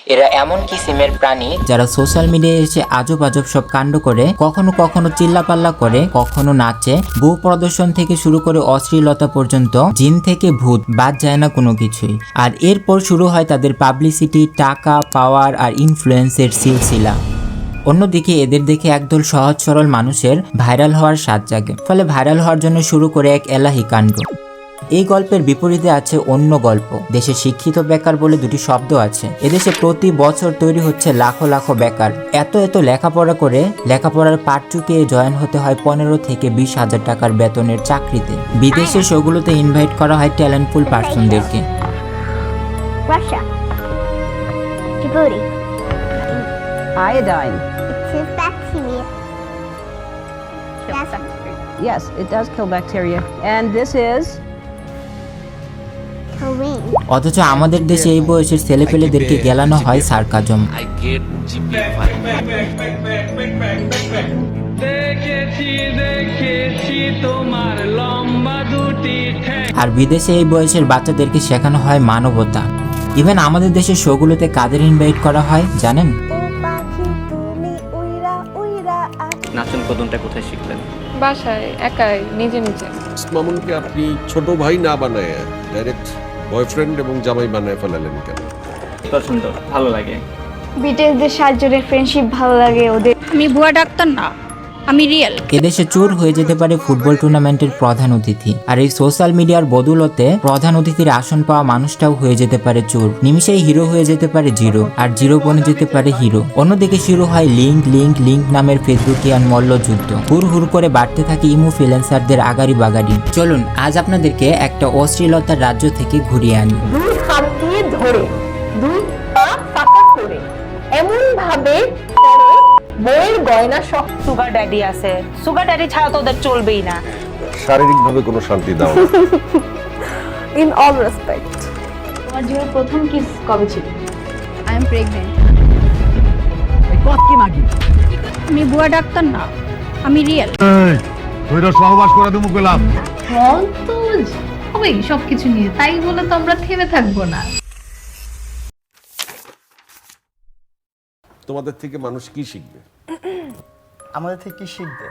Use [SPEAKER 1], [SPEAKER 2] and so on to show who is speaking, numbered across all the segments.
[SPEAKER 1] এরা এমন কিসিমের প্রাণী যারা সোশ্যাল মিডিয়ায় এসে আজব আজব সব কাণ্ড করে, কখনো কখনো চিল্লাপাল্লা করে, কখনো নাচে, বউ প্রদর্শন থেকে শুরু করে অশ্লীলতা পর্যন্ত, জিন থেকে ভূত বাদ যায় না কোনো কিছুই। আর এরপর শুরু হয় তাদের পাবলিসিটি, টাকা, পাওয়ার আর ইনফ্লুয়েন্সের সিলসিলা। অন্যদিকে এদের দেখে একদল সহজ সরল মানুষের ভাইরাল হওয়ার স্বাদ জাগে, ফলে ভাইরাল হওয়ার জন্য শুরু করে এক এলাহি কাণ্ড। এই গল্পের বিপরীতে আছে অন্য গল্প। দেশে শিক্ষিত বেকার বলে দুটি শব্দ আছে। এদেশে প্রতি বছর তৈরি হচ্ছে লাখো লাখো বেকার। এত লেখাপড়া করে লেখাপড়ার পাট চুকিয়ে জয়েন হতে হয় 15 থেকে 20 হাজার টাকার বেতনের চাকরিতে। বিদেশে শোগুলোতে ইনভাইট করা হয় talentful পার্সনদেরকে।
[SPEAKER 2] Russia. Djibouti.
[SPEAKER 3] Iodine.
[SPEAKER 2] It is bacteria.
[SPEAKER 3] Yes, it does kill bacteria. And this is
[SPEAKER 2] Taurine.
[SPEAKER 1] অথচ আমাদের দেশে এই বয়সের ছেলেপেলেদেরকে গেলানো হয় সার্কাজম। আর বিদেশে এই বয়সের বাচ্চাদেরকে শেখানো হয় মানবতা। ইভেন আমাদের দেশের শোগুলোতে কাদের ইনভাইট করা হয় জানেন?
[SPEAKER 4] নাচন কদমটা কোথায় শিখলেন?
[SPEAKER 5] বাসায় একাই নিজে নিজে।
[SPEAKER 6] মামুনকে আপনি ছোট ভাই না বানায় ডাইরেক্ট বয়ফ্রেন্ড এবং জামাই বানায় ফেলালেন কেন?
[SPEAKER 4] পছন্দ, ভালো লাগে।
[SPEAKER 7] বিটেসদের সাহায্যে ফ্রেন্ডশিপ ভালো লাগে ওদের।
[SPEAKER 8] আমি ভুয়া ডাক্তার না, আমি রিয়েল।
[SPEAKER 1] এদেশে চোর হয়ে যেতে পারে ফুটবল টুর্নামেন্টের প্রধান অতিথি। আর এই সোশ্যাল মিডিয়ার বদৌলতে প্রধান অতিথির আসন পাওয়া মানুষটাও হয়ে যেতে পারে চোর। নিমিষেই হিরো হয়ে যেতে পারে জিরো, আর জিরো বনে যেতে পারে হিরো। অন্যদিকে শুরু হয় লিঙ্ক নামের ফেসবুকিয়ান মল্লযুদ্ধ। হুড় করে বাড়তে থাকে ইনফ্লুয়েন্সারদের আগাড়ি বাগাড়ি। চলুন আজ আপনাদেরকে একটা অশ্লীলতার রাজ্য থেকে ঘুরিয়ে আনি।
[SPEAKER 9] দুই হাত দিয়ে ধরে, দুই পা ফাঁকা করে এমন ভাবে করে বইয়ের গয়না সব।
[SPEAKER 3] সুগার ড্যাডি আছে, সুগার ড্যাডি ছাড়া তো ওদের চলবেই না।
[SPEAKER 6] শারীরিকভাবে কোনো শান্তি দাও না।
[SPEAKER 9] In all respect.
[SPEAKER 7] তোমার জীবনের প্রথম কিস কবে ছিল?
[SPEAKER 8] I am pregnant. আমি ভুয়া ডাক্তার না, আমি রিয়েল।
[SPEAKER 10] সহবাস করে দেবো গেলাম।
[SPEAKER 5] তো হবেই সবকিছু নিয়ে, তাই বলে তো আমরা থেমে থাকবো না।
[SPEAKER 6] তোমাদের থেকে মানুষ কি শিখবে?
[SPEAKER 11] আমাদের থেকে কি শিখবে?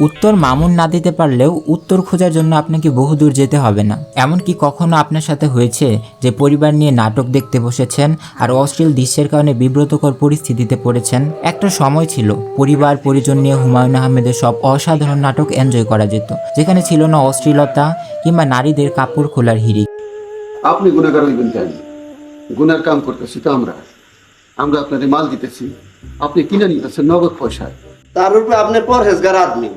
[SPEAKER 1] উত্তর মামুন না দিতে পারলেও উত্তর খোঁজার জন্য আপনাকে বহুদূর যেতে হবে না। এমনকি কখনো আপনার সাথে হয়েছে যে পরিবার নিয়ে নাটক দেখতে বসেছেন আর অশ্লীল দৃশ্যের কারণে বিব্রতকর পরিস্থিতিতে পড়েছেন? একটা সময় ছিল পরিবার পরিজন নিয়ে হুমায়ুন আহমেদের সব অসাধারণ নাটক এনজয় করা যেত, যেখানে ছিল না অশ্লীলতা কিংবা নারীদের কাপড় খোলার হিড়িক।
[SPEAKER 12] আপনি গুনাহগার হইবেন কেন? গুনার কাম করতেছি তো আমরা আপনাদের মাল দিতেছি, আপনি কিনে নিতেছেন নগদ পয়সায়।
[SPEAKER 11] তার উপরে আপনি পরহেজগার আদমি,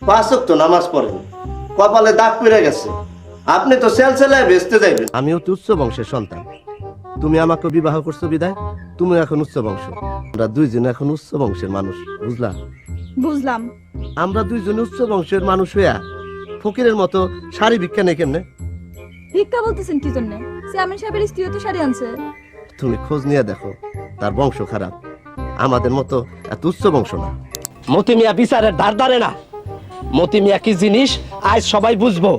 [SPEAKER 11] 5 ওয়াক্ত নামাজ পড়েন, কপালে দাগ পড়ে গেছে, আপনি তো সেলসেলায় বেচতে যাইবেন। আমিও তো উচ্চ বংশের সন্তান, তুমি আমাকে বিবাহ করছো বিদায় তুমি এখন উচ্চ বংশ। আমরা দুইজন এখন উচ্চ বংশের মানুষ, বুঝলা?
[SPEAKER 8] বুঝলাম।
[SPEAKER 11] আমরা দুইজন উচ্চ বংশের মানুষ হইয়া ফকিরের মতো শাড়ি ভিক্ষা নেই কেমনে?
[SPEAKER 7] ভিক্ষা বলতেছেন কি জন্য? চেয়ারম্যান সাহেবের স্ত্রীও তো শাড়ি আনছে।
[SPEAKER 11] তুমি খোঁজ নিয়ে দেখো, তার বংশ খারাপ, আমাদের মতো এত উচ্চ বংশ না।
[SPEAKER 13] মতি মিয়া বিচারের ধার ধারে না। মতি মিয়া কি জিনিস আজ সবাই বুঝবো।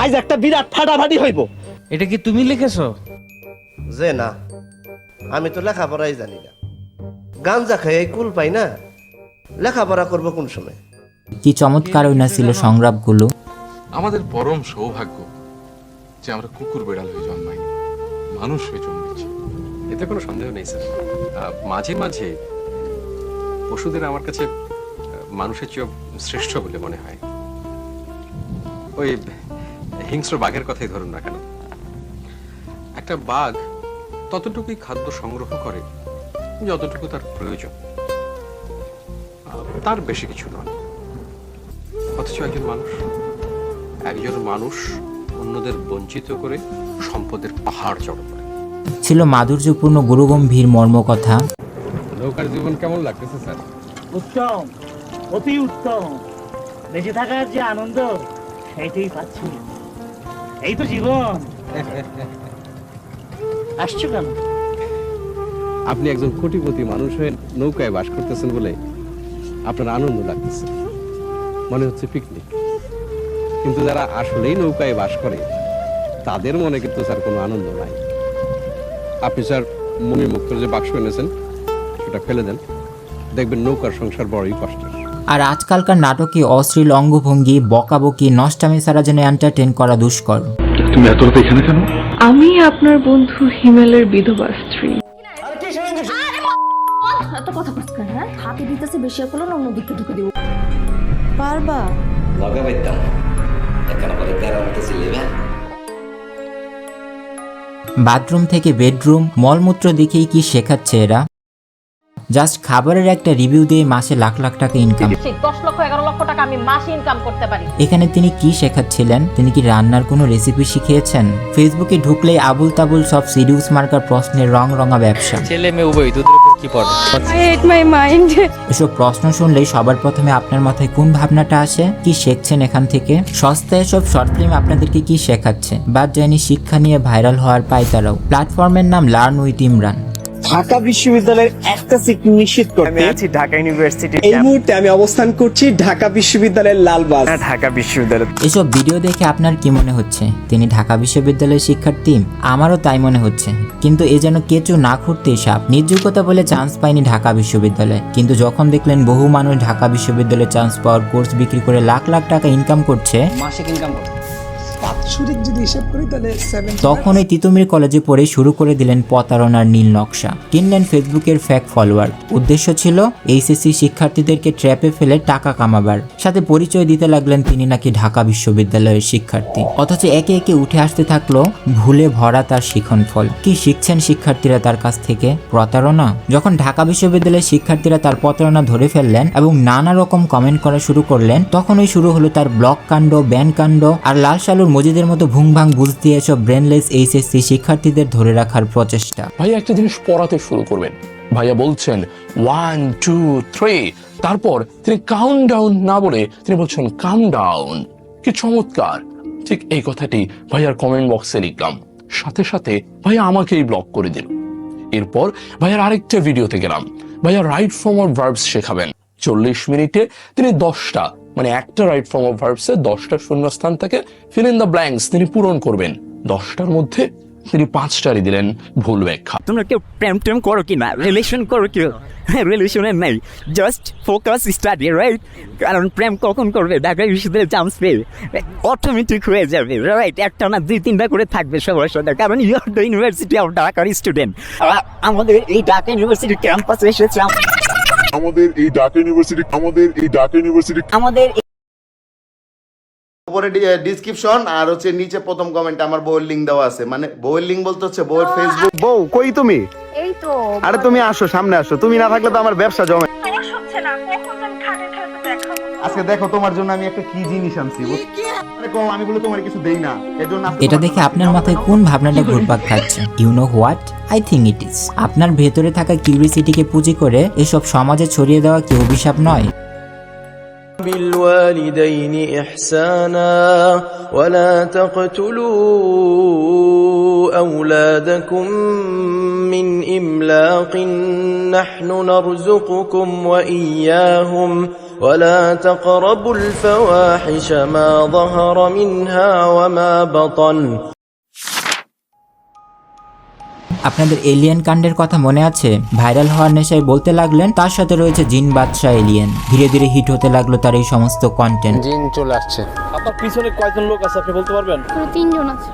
[SPEAKER 13] আজ একটা বিরাট ফাটাফাটি হইব।
[SPEAKER 4] এটা কি তুমি লিখেছো?
[SPEAKER 11] যে না, আমি তো লেখাপড়াই জানি না, গাঞ্জা খাই এই কুল পাই না, লেখাপড়া করব কোন সময়?
[SPEAKER 1] কি চমৎকার না ছিল সংলাপগুলো।
[SPEAKER 10] আমাদের পরম সৌভাগ্য যে আমরা কুকুর বেড়াল হয়ে জন্মাই, মানুষ হয়ে জন্মেছি।
[SPEAKER 4] এতে কোনো সন্দেহ নেই স্যার। মাঝে মাঝে পশুদের আমার কাছে মানুষের চেয়ে শ্রেষ্ঠ বলে মনে হয়। ওই হিংস্র বাঘের কথাই ধরুন না কেন, একটা বাঘ ততটুকুই খাদ্য সংগ্রহ করে যতটুকু তার প্রয়োজন, তার বেশি কিছু নয়। অথচ একজন মানুষ অন্যদের বঞ্চিত করে সম্পদের পাহাড় জড়ো করে।
[SPEAKER 1] ছিল মাধুর্যপূর্ণ গুরুগম্ভীর মর্মকথা।
[SPEAKER 10] নৌকার জীবন কেমন লাগতেছে স্যার?
[SPEAKER 13] উত্তম, অতি উত্তম। বেঁচে থাকার যে আনন্দ সেইটাই পাচ্ছি, এই তো জীবন। আসছো কেন?
[SPEAKER 4] আপনি একজন কোটিপতি মানুষ হয়ে নৌকায় বাস করতেছেন বলে আপনার আনন্দ লাগতেছে, মনে হচ্ছে পিকনিক। কিন্তু যারা আসলেই নৌকায় বাস করে তাদের মনে কিন্তু স্যার কোনো আনন্দ নাই। আপনি স্যার মনির মুক্তর যে বাক্স এনেছেন সেটা ফেলে দেন, দেখবেন নৌকার সংসার বড়ই কষ্টের।
[SPEAKER 1] আর আজকালকার নাটকে অশ্লীল অঙ্গভঙ্গি, বকাবকি, নষ্টামি ছাড়া যেন এন্টারটেইন করা দুষ্কর।
[SPEAKER 10] তুমি এত রাতে এখানে কেন?
[SPEAKER 9] আমি আপনার বন্ধু হিমেলের বিধবা স্ত্রী।
[SPEAKER 8] এত কথা বলছ কেন? হ্যাঁ, হাতে দিতেছে বেশি হলো না, অন্যদিকে ঢুকে দিব।
[SPEAKER 3] পারবা?
[SPEAKER 11] লগা বাইতাম এখানে পরে তেরা মতো ছিলেবা।
[SPEAKER 1] বাথরুম থেকে বেডরুম, মলমূত্র দেখেই কি শেখাচ্ছে এরা? জাস্ট খাবারের একটা রিভিউ দিয়ে মাসে লাখ লাখ টাকা ইনকাম।
[SPEAKER 9] 10 লক্ষ 11 লক্ষ টাকা আমি মাসে ইনকাম করতে পারি।
[SPEAKER 1] এখানে তিনি কি শেখাচ্ছিলেন? তিনি কি রান্নার কোনো রেসিপি শিখিয়েছেন? ফেসবুকে ঢুকলেই আবুল তাবুল সব সিরিয়াস মার্কার প্রশ্নের রঙা ব্যবসা।
[SPEAKER 13] ছেলে মেয়ে উভয় দুধের উপর কি পড়ে?
[SPEAKER 8] I hate my mind.
[SPEAKER 1] এসব প্রশ্ন শুনলেই সবার প্রথমে আপনার মাথায় কোন ভাবনাটা আসে? কি শিখছেন এখান থেকে? সস্তায় এসব শর্ট ফিল্ম আপনাদেরকে কি শেখাচ্ছে? বাদ যায়নি শিক্ষা নিয়ে ভাইরাল হওয়ার পায়তারাও। প্ল্যাটফর্মের নাম লার্ন উইথ ইমরান।
[SPEAKER 13] ঢাকা বিশ্ববিদ্যালয়ের একটা সিট নিশ্চিত করতে আমি আছি ঢাকা ইউনিভার্সিটি। এই মুহূর্তে আমি অবস্থান করছি ঢাকা বিশ্ববিদ্যালয়ের লালবাগ। ঢাকা বিশ্ববিদ্যালয়।
[SPEAKER 1] এসব ভিডিও দেখে আপনার কি মনে হচ্ছে? তিনি ঢাকা বিশ্ববিদ্যালয়ের শিক্ষার্থী? আমারও তাই মনে হচ্ছে, কিন্তু এ যেন কেঁচো না খুঁড়তেই সাপ। নিজ যোগ্যতা বলে চান্স পায়নি ঢাকা বিশ্ববিদ্যালয়ে, কিন্তু যখন দেখলেন বহু মানুষ ঢাকা বিশ্ববিদ্যালয়ে চান্স পাওয়ার কোর্স বিক্রি করে লাখ লাখ টাকা ইনকাম করছে,
[SPEAKER 13] মাসিক ইনকাম করতে বাৎসরিক যদি হিসাব করি তাহলে
[SPEAKER 1] তখন ওই তিতুমির কলেজে পড়ে শুরু করে দিলেন প্রতারণার নীল নকশা। কিনলেন ফেসবুকের ফ্যাক ফলোয়ার। উদ্দেশ্য ছিল এইচএসসি শিক্ষার্থীদেরকে ট্র্যাপে ফেলে টাকা কামাবার। সাথে পরিচয় দিতে লাগলেন তিনি নাকি ঢাকা বিশ্ববিদ্যালয়ের শিক্ষার্থী। অথচ একে একে উঠে আসতে থাকলো ভুলে ভরা তার শিক্ষণফল। কি শিখছেন শিক্ষার্থীরা তার কাছ থেকে? প্রতারণা। যখন ঢাকা বিশ্ববিদ্যালয়ের শিক্ষার্থীরা তার প্রতারণা ধরে ফেললেন এবং নানা রকম কমেন্ট করা শুরু করলেন, তখনই শুরু হলো তার ব্লক কাণ্ড, ব্যান কাণ্ড আর লাল সালুর মজিদের মতো ভুংভাং বুঝ দিয়ে এসব ব্রেনলেস এইচএসসি শিক্ষার্থীদের ধরে রাখার প্রচেষ্টা।
[SPEAKER 10] ভাইয়া একটা জিনিস পড়াতে শুরু করবেন, ভাইয়া বলছেন 1 2 3, তারপর তিনি কাউন্ট ডাউন না বলে তিনি বলছেন কাম ডাউন। কি চমৎকার! ঠিক এই কথাটি ভাইয়ার কমেন্ট বক্সে লিখলাম, সাথে সাথে ভাইয়া আমাকেই ব্লক করে দিল। এরপর ভাইয়ার আরেকটা ভিডিওতে গেলাম, ভাইয়া রাইট ফর্ম অফ ভার্বস শেখাবেন। 40 মিনিটে তিনি 10টা, মানে একটা রাইট ফর্ম অফ ভার্বসে 10টা শূন্যস্থান থেকে ফিল ইন দ্য ব্ল্যাঙ্কস তিনি পূরণ করবেন। 10টার মধ্যে তিনি 5টারই দিলেন ভুল ব্যাখ্যা।
[SPEAKER 13] তোমরা কেউ প্রেম টেম করো কি না, রিলেশন করো কি? রিলেশনের নাই, জাস্ট ফোকাস স্টাডি, রাইট? কারণ প্রেম কখন করবে? ঢাকা বিশ্ববিদ্যালয়ে চান্স পেয়ে অটোমেটিক হয়ে যাবে, রাইট? একটা না 2-3টা করে থাকবে সবার সাথে, কারণ you are the university of ঢাকার স্টুডেন্ট। আমাদের এই ঢাকা ইউনিভার্সিটি ক্যাম্পাসে এসেছে
[SPEAKER 10] আমাদের এই ঢাকা ইউনিভার্সিটি
[SPEAKER 11] উপরে ডেসক্রিপশন আর হচ্ছে নিচে প্রথম কমেন্টে আমার বউয়ের লিংক দেওয়া আছে। মানে বউয়ের লিংক বলতে হচ্ছে বউয়ের ফেসবুক। বউ কই তুমি?
[SPEAKER 2] এই তো।
[SPEAKER 11] আরে তুমি আসো, সামনে আসো। তুমি না থাকলে তো আমার ব্যবসা জমে।
[SPEAKER 2] সমস্যা হচ্ছে না, কখন আমি খাটের খেলতে দেখাবো।
[SPEAKER 11] আজকে দেখো তোমার জন্য আমি একটা কি জিনিস আনছি। আমি বলে তোমার কিছু দেই না, এজন্য
[SPEAKER 1] এটা দেখে আপনার মাথায় কোন ভাবনাটা ঘুরপাক খাচ্ছে? You know what I think it is. আপনার ভেতরে থাকা কিউরিওসিটিকে পুঁজি করে এসব সমাজে ছড়িয়ে দেওয়া কি অভিশাপ নয়?
[SPEAKER 13] بالوالدين إحسانا ولا تقتلوا أولادكم من إملاق نحن نرزقكم وإياهم ولا تقربوا الفواحش ما ظهر منها وما بطن।
[SPEAKER 1] আপনাদের এলিয়েন কাণ্ডের কথা মনে আছে? ভাইরাল হওয়ার নেশায় বলতে লাগলেন তার সাথে রয়েছে জিন বাদশা এলিয়েন। ধীরে ধীরে হিট হতে লাগলো তার এই সমস্ত কন্টেন্ট।
[SPEAKER 13] জিন চলে আসছে। আপনার পিছনে কয়জন লোক আছে আপনি বলতে পারবেন?
[SPEAKER 2] 3 জন আছে।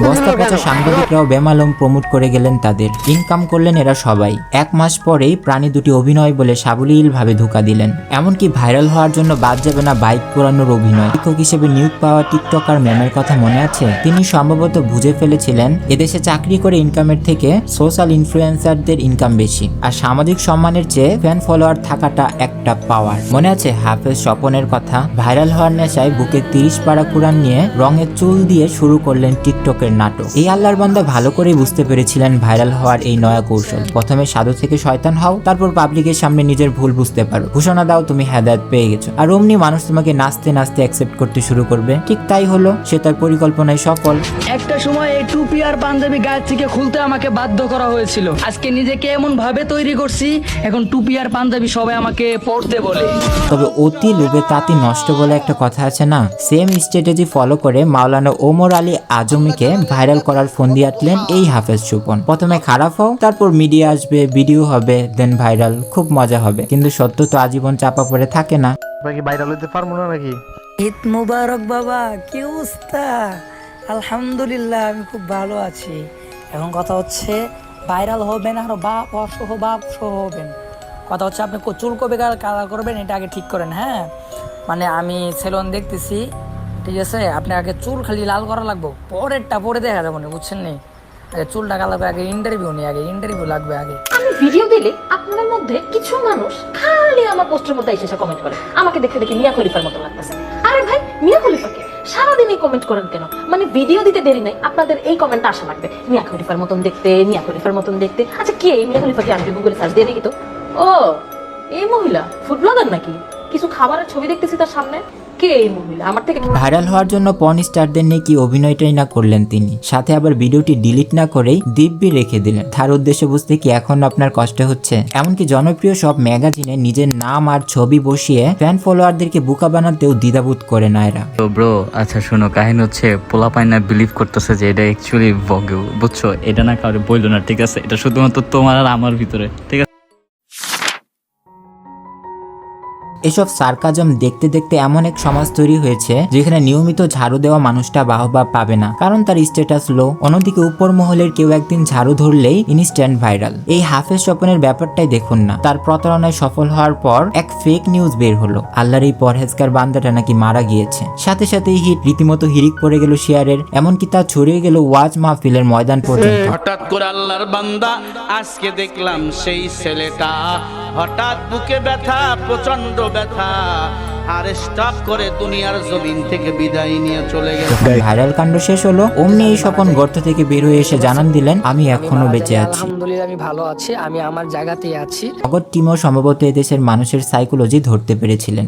[SPEAKER 1] বস্তা পচা সাংবাদিকরাও বেমালুম প্রমোট করে গেলেন তাদের। ইনকাম করলেন এরা সবাই। 1 মাস পরেই প্রাণী দুটি অভিনয় বলে সাবলীল ভাবে ধোঁকা দিলেন। এমনকি ভাইরাল হওয়ার জন্য বাদ যাবে না বাইক পোড়ানোর অভিনয়। শিক্ষক হিসেবে নিয়োগ পাওয়া টিকটকার ম্যামের কথা মনে আছে? তিনি সম্ভবত বুঝে ফেলেছিলেন এদেশে চাকরি করে ইনকামের থেকে সোশ্যাল ইনফ্লুয়েন্সারদের ইনকাম বেশি, আর সামাজিক সম্মানের চেয়ে ফ্যান ফলোয়ার থাকাটা একটা পাওয়ার। মনে আছে হাফেজ স্বপনের কথা? ভাইরাল হওয়ার নেশায় বুকে 30 পারা কুরআন নিয়ে রঙের চুল দিয়ে শুরু করলেন টিকটকের নাটক। এই আল্লাহর বান্দা ভালো করে বুঝতে পেরেছিলেন ভাইরাল হওয়ার এই নয়া কৌশল। প্রথমে সাধু থেকে শয়তান হও, তারপর পাবলিকের সামনে নিজের ভুল বুঝতে পারো, ঘোষণা দাও তুমি হেদায়েত পেয়ে গেছো, আর অমনি মানুষ তোমাকে নাচতে নাচতে অ্যাকসেপ্ট করতে শুরু করবে। ঠিক তাই হলো, সে তার পরিকল্পনায় সফল।
[SPEAKER 13] একটা সময় এই টুপি আর পাঞ্জাবি গায়ের থেকে খুলতে আমাকে বাধ্য করা হয়েছিল। আজকে নিজেকে এমন ভাবে তৈরি করছি, এখন টুপি আর পাঞ্জাবি সবাই আমাকে পরতে বলে।
[SPEAKER 1] তবে অতি লোভে তাঁতি নষ্ট বলে একটা কথা আছে না? সেম স্ট্র্যাটেজি ফলো করে মাওলানা ওমর আলী আজমিকে ভাইরাল করার ফন্দি আটলেন এই হাফেজ সুপন। প্রথমে খারাপ হও, তারপর মিডিয়া আসবে, ভিডিও হবে, দেন ভাইরাল, খুব মজা হবে। কিন্তু সত্য তো আজীবন চাপা পড়ে থাকে না।
[SPEAKER 14] ভাইরাল হতে পারবো না নাকি? ঈদ মুবারক বাবা, কি অবস্থা? আলহামদুলিল্লাহ আমি খুব ভালো আছি। এখন কথা হচ্ছে ভাইরাল হবেন আর বাপ সহ হবেন। কথা হচ্ছে আপনি চুল কবে কালার করবেন এটা আগে ঠিক করেন। হ্যাঁ, মানে আমি সেলুন দেখতেছি, ঠিক আছে? আপনি আগে চুল খালি লাল করা লাগবো, পরেরটা পরে দেখা যাবো না, বুঝছেন নি? আগে চুলটা কালার আগে ইন্টারভিউ নেই, আগে ইন্টারভিউ লাগবে আগে।
[SPEAKER 9] আমি ভিডিও দিলে আপনাদের মধ্যে কিছু মানুষ খালি আমার পোস্টের মধ্যে এসে কমেন্ট করে, আমাকে দেখে দেখে মিয়া খলিফার মতো লাগতেছে। আরে ভাই, মিয়া খলিফাকে সারাদিনই কমেন্ট করেন কেন? মানে ভিডিও দিতে দেরি নাই, আপনাদের এই কমেন্ট আসা লাগবে, মিয়া খলিফার মতন দেখতে, মিয়া খলিফার মতন দেখতে। আচ্ছা, কে এই মিয়া খলিফাকে? আমি গুগলে সার্চ দিয়ে দেখি তো। ও, এই মহিলা ফুড ব্লগার নাকি? কিছু খাবারের ছবি দেখতেছি তার সামনে। কে এই মহিলা? আমার থেকে
[SPEAKER 1] ভাইরাল হওয়ার জন্য পর্ন স্টারদের নিয়ে কি অভিনয়টাই না করলেন তিনি, সাথে আবার ভিডিওটি ডিলিট না করেই দিব্যি রেখে দিলেন। তার উদ্দেশ্য বুঝতে কি এখন আপনার কষ্ট হচ্ছে? এমনকি জনপ্রিয় সব ম্যাগাজিনে নিজের নাম আর ছবি বসিয়ে ফ্যান ফলোয়ারদেরকে বোকা বানাতেও দ্বিধাবোধ করে না এরা।
[SPEAKER 15] তো ব্রো, আচ্ছা শোনো, কাহিনী হচ্ছে পোলাপাই না বিলিভ করতেছে যে এটা অ্যাকচুয়ালি ভগেও, বুঝছো? এটা না কাউরে বললো না, ঠিক আছে? এটা শুধুমাত্র তোমার আর আমার ভিতরে, ঠিক আছে?
[SPEAKER 1] এসব সার্কাজম দেখতে দেখতে এমন এক সমাজ তৈরি হয়েছে যেখানে নিয়মিত ঝাড়ু দেওয়া মানুষটা বাহবা পাবে না, কারণ তার স্ট্যাটাস লো। অন্যদিকে উপর মহলের কেউ একদিন ঝাড়ু ধরলেই ইনস্ট্যান্ট ভাইরাল। এই হাফেজ স্বপনের ব্যাপারটাই দেখুন না। তার প্রতারণায় সফল হওয়ার পর এক ফেক নিউজ বের হলো, আল্লাহর এই পরহেজগার বান্দাটা নাকি মারা গিয়েছে। সাথে সাথেই হিট, রীতিমতো হিরিক পড়ে গেল শেয়ারের, এমনকি তা ছড়িয়ে গেল ওয়াজ মাহফিলের ময়দান পর্যন্ত।
[SPEAKER 16] হঠাৎ করে আল্লাহর বান্দা আজকে দেখলাম সেই ছেলেটা, হঠাৎ বুকে ব্যথা, প্রচন্ড ব্যথা, আর স্টপ করে দুনিয়ার জমিন থেকে বিদায় নিয়ে চলে গেল।
[SPEAKER 1] ভাইরাল কাণ্ড শেষ হলো, অমনি এই স্বপন গর্ত থেকে বের হয়ে এসে জানান দিলেন, আমি এখনো বেঁচে আছি,
[SPEAKER 14] আলহামদুলিল্লাহ আমি ভালো আছি, আমি আমার জায়গাতেই আছি।
[SPEAKER 1] নগর টিমও সম্ভবত এদেশের মানুষের সাইকোলজি ধরতে পেরেছিলেন।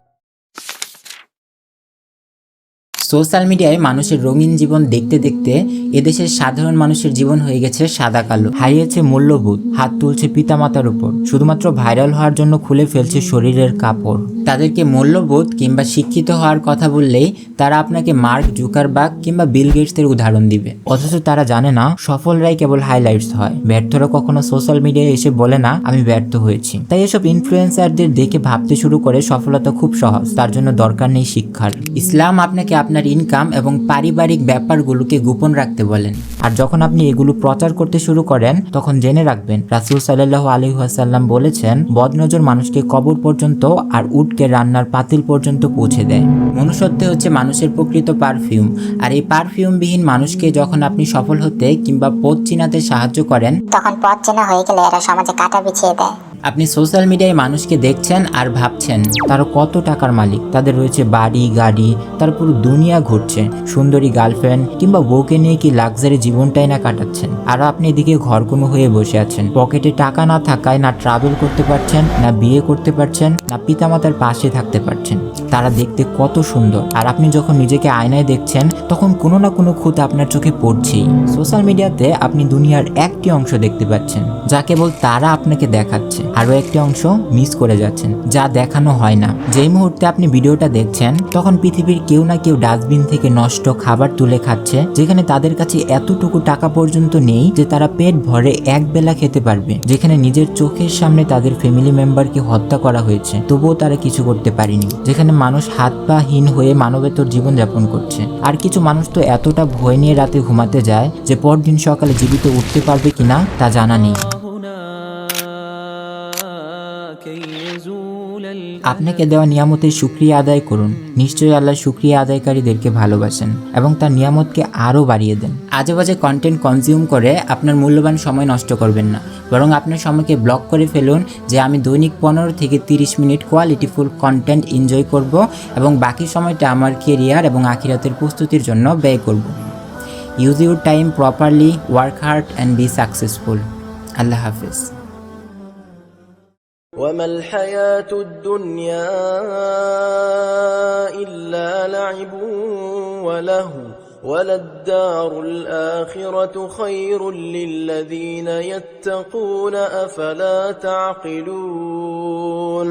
[SPEAKER 1] সোশ্যাল মিডিয়ায় মানুষের রঙিন জীবন দেখতে দেখতে এদেশের সাধারণ মানুষের জীবন হয়ে গেছে সাদা কালো, হারিয়েছে মূল্যবোধ, হাত তুলছে পিতামাতার উপর, শুধুমাত্র ভাইরাল হওয়ার জন্য খুলে ফেলছে শরীরের কাপড়। তাদেরকে মূল্যবোধ কিংবা শিক্ষিত হওয়ার কথা বললেই তারা আপনাকে মার্ক জুকারবার্গ কিংবা বিল গেটসের উদাহরণ দিবে, অথচ তারা জানে না সফলরাই কেবল হাইলাইটস হয়, ব্যর্থরা কখনো সোশ্যাল মিডিয়ায় এসে বলে না আমি ব্যর্থ হয়েছি। তাই এসব ইনফ্লুয়েন্সারদের দেখে ভাবতে শুরু করে সফলতা খুব সহজ, তার জন্য দরকার নেই শিক্ষার। ইসলাম আপনাকে আপনার ইনকাম এবং পারিবারিক ব্যাপারগুলোকে গোপন রাখতে বলেন, আর যখন আপনি এগুলো প্রচার করতে শুরু করেন তখন জেনে রাখবেন রাসূল সাল্লাল্লাহু আলাইহি ওয়াসাল্লাম বলেছেন, বদনজর মানুষকে কবর পর্যন্ত আর উটকে রান্নার পাতিল পর্যন্ত পৌঁছে দেয়। মনুষ্যত্ব হচ্ছে মানুষের প্রকৃত পারফিউম, আর এই পারফিউমবিহীন মানুষকে যখন আপনি সফল হতে কিংবা পথ চিনাতে সাহায্য করেন,
[SPEAKER 17] তখন পথ চেনা হয়ে গেলে এরা সমাজে কাঁটা বিছিয়ে দেয়।
[SPEAKER 1] আপনি সোশ্যাল মিডিয়ায় মানুষকে দেখছেন আর ভাবছেন তারা কত টাকার মালিক, তাদের রয়েছে বাড়ি গাড়ি, তার পুরো দুনিয়া ঘুরছে, সুন্দরী গার্লফ্রেন্ড কিংবা বউকে নিয়ে কি লাক্সারি জীবনটাই না কাটাচ্ছেন, আর আপনি এদিকে ঘরকুনো হয়ে বসে আছেন। পকেটে টাকা না থাকায় না ট্রাভেল করতে পারছেন, না বিয়ে করতে পারছেন, না পিতামাতার পাশে থাকতে পারছেন। তারা দেখতে কত সুন্দর, আর আপনি যখন নিজেকে আয়নায় দেখছেন তখন কোনো না কোনো খুঁত আপনার চোখে পড়ছেই। সোশ্যাল মিডিয়াতে আপনি দুনিয়ার একটি অংশ দেখতে পাচ্ছেন যা কেবল তারা আপনাকে দেখাচ্ছে, আরো একটি অংশ মিস করে যাচ্ছেন যা দেখানো হয় না। যেই মুহূর্তে আপনি ভিডিওটা দেখছেন তখন পৃথিবীর কেউ না কেউ ডাস্টবিন থেকে নষ্ট খাবার তুলে খাচ্ছে, যেখানে তাদের কাছে এতটুকু টাকা পর্যন্ত নেই যে তারা পেট ভরে এক বেলা খেতে পারবে, যেখানে নিজের চোখের সামনে তাদের ফ্যামিলি মেম্বারকে হত্যা করা হয়েছে তবুও তারা কিছু করতে পারেনি, যেখানে মানুষ হাত পা হীন হয়ে মানবেতর জীবনযাপন করছে। আর কিছু মানুষ তো এতটা ভয় নিয়ে রাতে ঘুমাতে যায় যে পরদিন সকালে জীবিত উঠতে পারবে কিনা তা জানা নেই। আপনাকে দেওয়া নিয়ামতের শুকরিয়া আদায় করুন, নিশ্চয়ই আল্লাহ শুকরিয়া আদায়কারীদেরকে ভালোবাসেন এবং তার নিয়ামতকে আরও বাড়িয়ে দেন। আজে বাজে কন্টেন্ট কনজিউম করে আপনার মূল্যবান সময় নষ্ট করবেন না, বরং আপনার সময়কে ব্লক করে ফেলুন যে আমি দৈনিক 15 থেকে 30 মিনিট কোয়ালিটিফুল কন্টেন্ট এনজয় করব এবং বাকি সময়টা আমার কেরিয়ার এবং আখিরাতের প্রস্তুতির জন্য ব্যয় করব। Use your time properly, work hard and be successful. আল্লাহ হাফেজ।
[SPEAKER 18] وما الحياة الدنيا إلا لعب ولهو وللدار الآخرة خير للذين يتقون أفلا تعقلون